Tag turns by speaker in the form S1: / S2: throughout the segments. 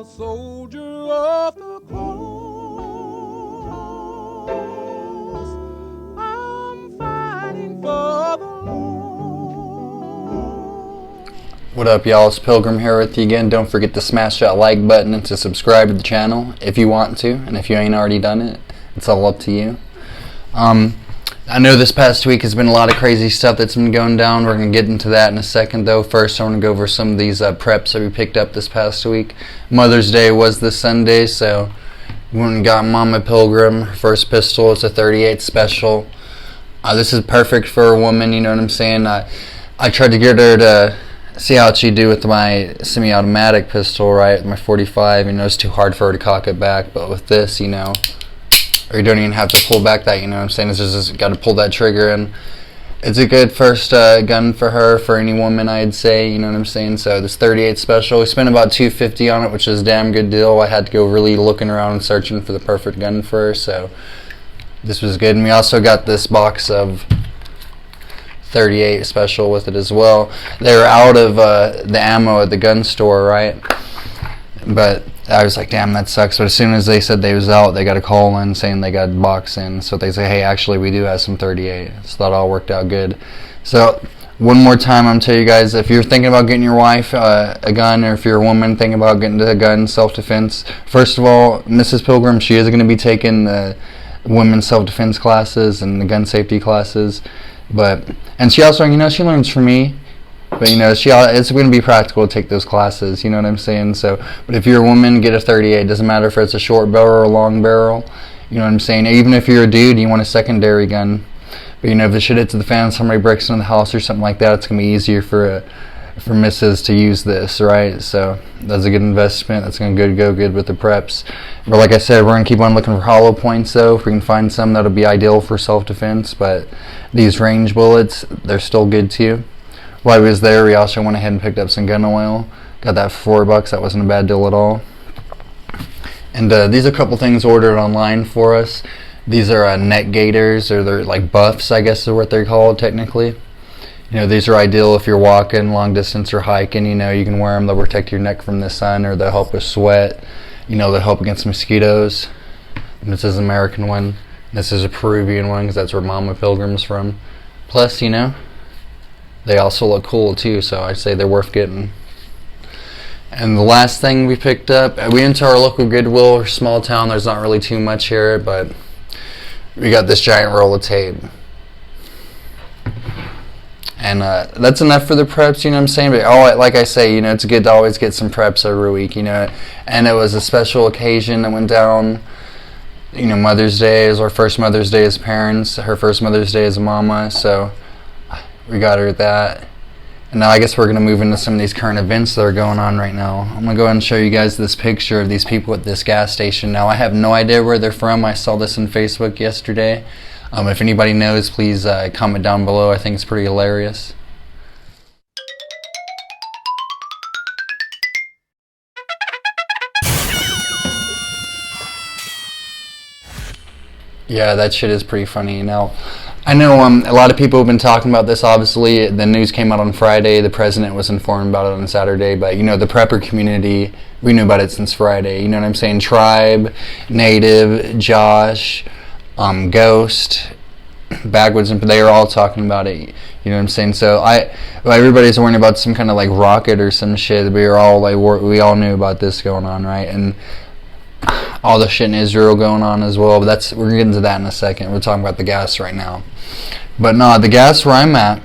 S1: soldier of the cross. I'm fighting for the Lord.
S2: What up, y'all? It's Pilgrim here with you again. Don't forget to smash that like button and to subscribe to the channel if you want to, and if you ain't already done it, it's all up to you. I know this past week has been a lot of crazy stuff that's been going down. We're going to get into that in a second, though. First, I want to go over some of these preps that we picked up this past week. Mother's Day was this Sunday, so we went and got Mama Pilgrim her first pistol. It's a .38 special. This is perfect for a woman, you know what I'm saying? I tried to get her to see how she'd do with my semi-automatic pistol, right? My .45, it's too hard for her to cock it back, but with this, or you don't even have to pull back that, you know what I'm saying? It's just got to pull that trigger in. It's a good first gun for her, for any woman, I'd say, you know what I'm saying? So this .38 special, we spent about $250 on it, which is a damn good deal. I had to go really looking around and searching for the perfect gun for her, so this was good. And we also got this box of .38 special with it as well. They were out of the ammo at the gun store, right? But I was like, damn, that sucks. But as soon as they said they was out, they got a call in saying they got a box in. So they say, hey, actually, we do have some .38. So that all worked out good. So one more time, I'm telling you guys, if you're thinking about getting your wife a gun, or if you're a woman thinking about getting a gun, self-defense, first of all, Mrs. Pilgrim, she is going to be taking the women's self-defense classes and the gun safety classes. And she also, she learns from me. But it's going to be practical to take those classes, you know what I'm saying? So, but if you're a woman, get a .38. Doesn't matter if it's a short barrel or a long barrel, you know what I'm saying? Even if you're a dude, you want a secondary gun. But if the shit hits the fan, somebody breaks into the house or something like that, it's going to be easier for Mrs. to use this, right? So that's a good investment. That's going to go good with the preps. But like I said, we're going to keep on looking for hollow points, though. If we can find some, that'll be ideal for self-defense. But these range bullets, they're still good too. While we was there, we also went ahead and picked up some gun oil. Got that for $4. That wasn't a bad deal at all. And these are a couple things ordered online for us. These are neck gaiters, or they're like buffs, I guess is what they're called technically. These are ideal if you're walking long distance or hiking. You can wear them. They'll protect your neck from the sun, or they'll help with sweat. They'll help against mosquitoes. And this is an American one. This is a Peruvian one, because that's where Mama Pilgrim's from. Plus, they also look cool too, so I'd say they're worth getting. And the last thing we picked up, we went to our local Goodwill, or small town. There's not really too much here, but we got this giant roll of tape. And that's enough for the preps, you know what I'm saying? But like I say, it's good to always get some preps every week, And it was a special occasion that went down. Mother's Day is our first Mother's Day as parents, her first Mother's Day as a mama, so we got her that. And now I guess we're going to move into some of these current events that are going on right now. I'm going to go ahead and show you guys this picture of these people at this gas station. Now, I have no idea where they're from. I saw this on Facebook yesterday. If anybody knows, please comment down below. I think it's pretty hilarious. Yeah, that shit is pretty funny. Now, I know a lot of people have been talking about this. Obviously, the news came out on Friday. The president was informed about it on Saturday. But, the prepper community, we knew about it since Friday. You know what I'm saying? Tribe, Native, Josh, Ghost, Backwoods, and they are all talking about it. You know what I'm saying? So everybody's worrying about some kind of like rocket or some shit. We all knew about this going on, right? And all the shit in Israel going on as well, but we're getting to that in a second. We're talking about the gas right now. But no, the gas where I'm at,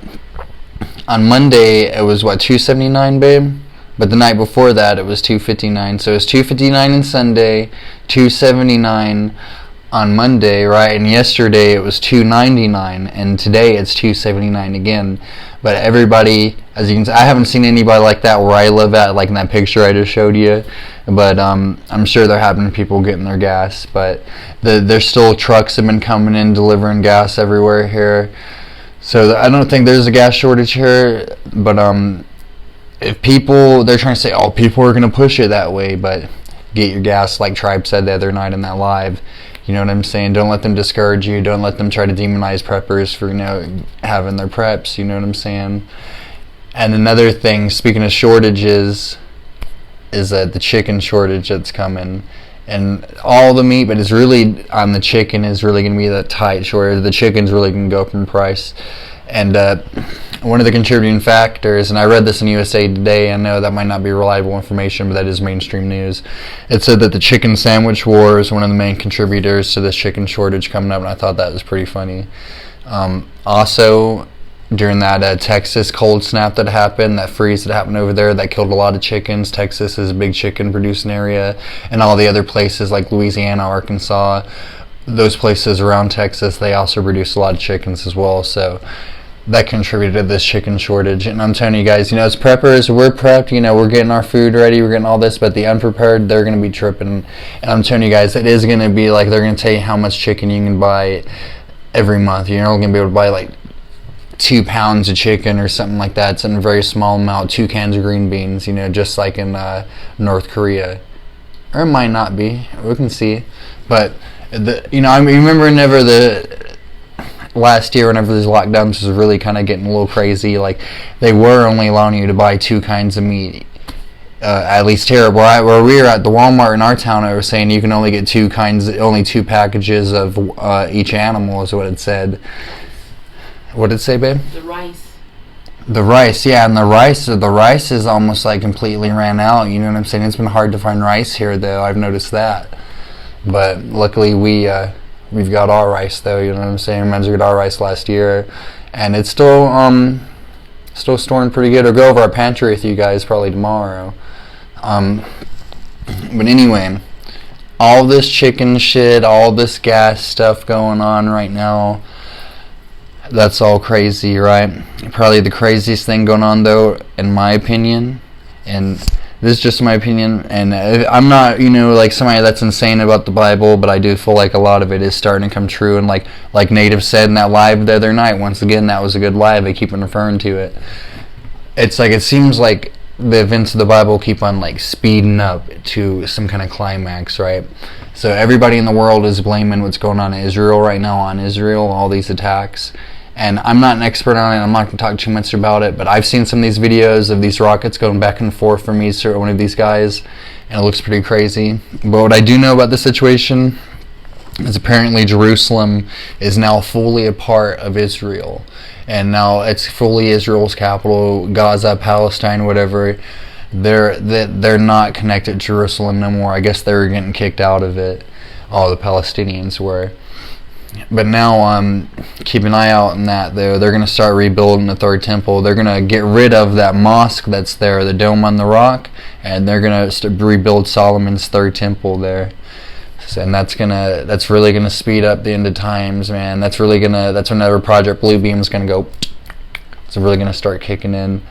S2: on Monday it was $2.79, babe? But the night before that it was $2.59. So it was $2.59 on Sunday, $2.79 on Monday, right? And yesterday it was $2.99, and today it's $2.79 again. But everybody, as you can see, I haven't seen anybody like that where I live at, like in that picture I just showed you. But I'm sure they're having people getting their gas. But there's still trucks have been coming in delivering gas everywhere here. So I don't think there's a gas shortage here. But if they're trying to say, people are going to push it that way. But get your gas, like Tribe said the other night in that live. You know what I'm saying? Don't let them discourage you. Don't let them try to demonize preppers for, having their preps. You know what I'm saying? And another thing, speaking of shortages, is the chicken shortage that's coming. And all the meat, but it's really on the chicken is really going to be that tight shortage. The chicken's really going to go up in price. And one of the contributing factors, and I read this in USA Today, I know that might not be reliable information, but that is mainstream news. It said that the chicken sandwich war is one of the main contributors to this chicken shortage coming up, and I thought that was pretty funny. Also, during that Texas cold snap that happened, that freeze that happened over there, that killed a lot of chickens. Texas is a big chicken producing area, and all the other places like Louisiana, Arkansas, those places around Texas, they also produce a lot of chickens as well. So that contributed to this chicken shortage. And I'm telling you guys, as preppers, we're prepped, we're getting our food ready, we're getting all this, but the unprepared, they're going to be tripping. And I'm telling you guys, it is going to be like, they're going to tell you how much chicken you can buy every month. You're only going to be able to buy like 2 pounds of chicken or something like that. It's in a very small amount. 2 cans of green beans, just like in North Korea. Or it might not be. We can see. But, I remember whenever last year, whenever these lockdowns was really kind of getting a little crazy, like, they were only allowing you to buy 2 kinds of meat. At least here, where we were at the Walmart in our town, I was saying you can only get 2 packages of each animal, is what it said. What did it say, babe?
S3: The rice.
S2: The rice, yeah, and the rice is almost like completely ran out. You know what I'm saying? It's been hard to find rice here, though. I've noticed that. But luckily, we've got our rice, though. You know what I'm saying? Remember, we got our rice last year, and it's still storing pretty good. I'll go over our pantry with you guys probably tomorrow. But anyway, all this chicken shit, all this gas stuff going on right now. That's all crazy, right? Probably the craziest thing going on, though, in my opinion, and this is just my opinion, and I'm not, like somebody that's insane about the Bible, but I do feel like a lot of it is starting to come true, and like Native said in that live the other night, once again, that was a good live, I keep on referring to it. It's like, it seems like the events of the Bible keep on like speeding up to some kind of climax, right? So everybody in the world is blaming what's going on in Israel right now on Israel, all these attacks. And I'm not an expert on it, I'm not going to talk too much about it, but I've seen some of these videos of these rockets going back and forth from each one of these guys, and it looks pretty crazy. But what I do know about the situation is apparently Jerusalem is now fully a part of Israel. And now it's fully Israel's capital, Gaza, Palestine, whatever. They're not connected to Jerusalem no more. I guess they were getting kicked out of it. All the Palestinians were. But now, keep an eye out on that, though. They're going to start rebuilding the third temple. They're going to get rid of that mosque that's there, the Dome on the Rock, and they're going to rebuild Solomon's third temple there. And that's really gonna speed up the end of times, man. That's whenever Project Bluebeam is gonna go. It's really gonna start kicking in,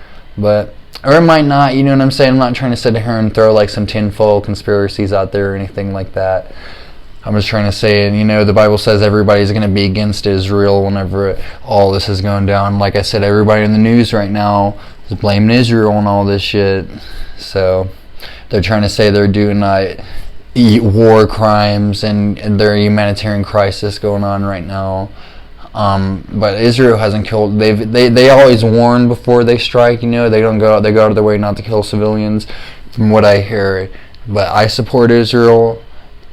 S2: or it might not. You know what I'm saying? I'm not trying to sit here and throw like some tinfoil conspiracies out there or anything like that. I'm just trying to say, and the Bible says everybody's going to be against Israel whenever all this is going down. Like I said, everybody in the news right now is blaming Israel and all this shit. So they're trying to say they're doing war crimes and their humanitarian crisis going on right now. But Israel hasn't killed. They always warn before they strike. They don't go out. They go out of their way not to kill civilians, from what I hear. But I support Israel,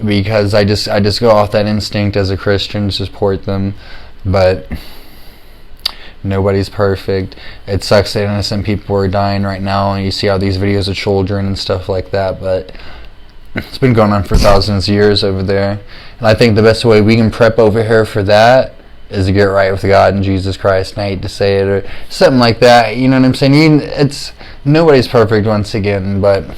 S2: because I just go off that instinct as a Christian to support them. But nobody's perfect. It sucks that innocent people are dying right now, and you see all these videos of children and stuff like that, but it's been going on for thousands of years over there. And I think the best way we can prep over here for that is to get right with God and Jesus Christ. And I hate to say it, or something like that. You know what I'm saying? Nobody's perfect, once again, but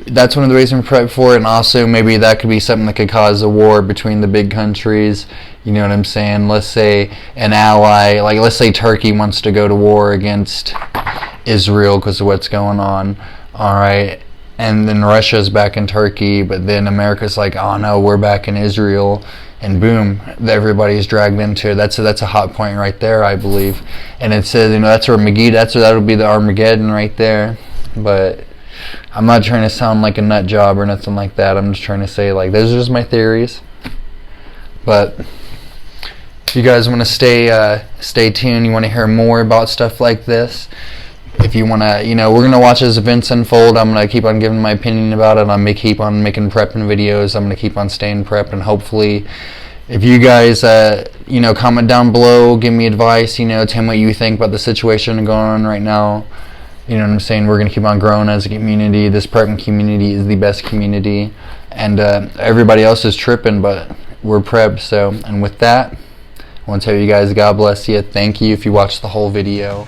S2: that's one of the ways we prep for it. And also maybe that could be something that could cause a war between the big countries. You know what I'm saying? Let's say an ally, like let's say Turkey wants to go to war against Israel because of what's going on. All right. And then Russia's back in Turkey, but then America's like, oh no, we're back in Israel, and boom, everybody's dragged into it. That's a hot point right there, I believe. And it says, that's where that'll be the Armageddon right there. But I'm not trying to sound like a nut job or nothing like that. I'm just trying to say, like, those are just my theories. But if you guys want to stay tuned, you want to hear more about stuff like this, if you want to, we're going to watch as events unfold. I'm going to keep on giving my opinion about it. I'm going to keep on making prepping videos. I'm going to keep on staying prepped, and hopefully if you guys, comment down below, give me advice, tell me what you think about the situation going on right now. You know what I'm saying? We're going to keep on growing as a community. This prepping community is the best community. And everybody else is tripping, but we're prepped. So, and with that, I want to tell you guys, God bless you. Thank you if you watched the whole video.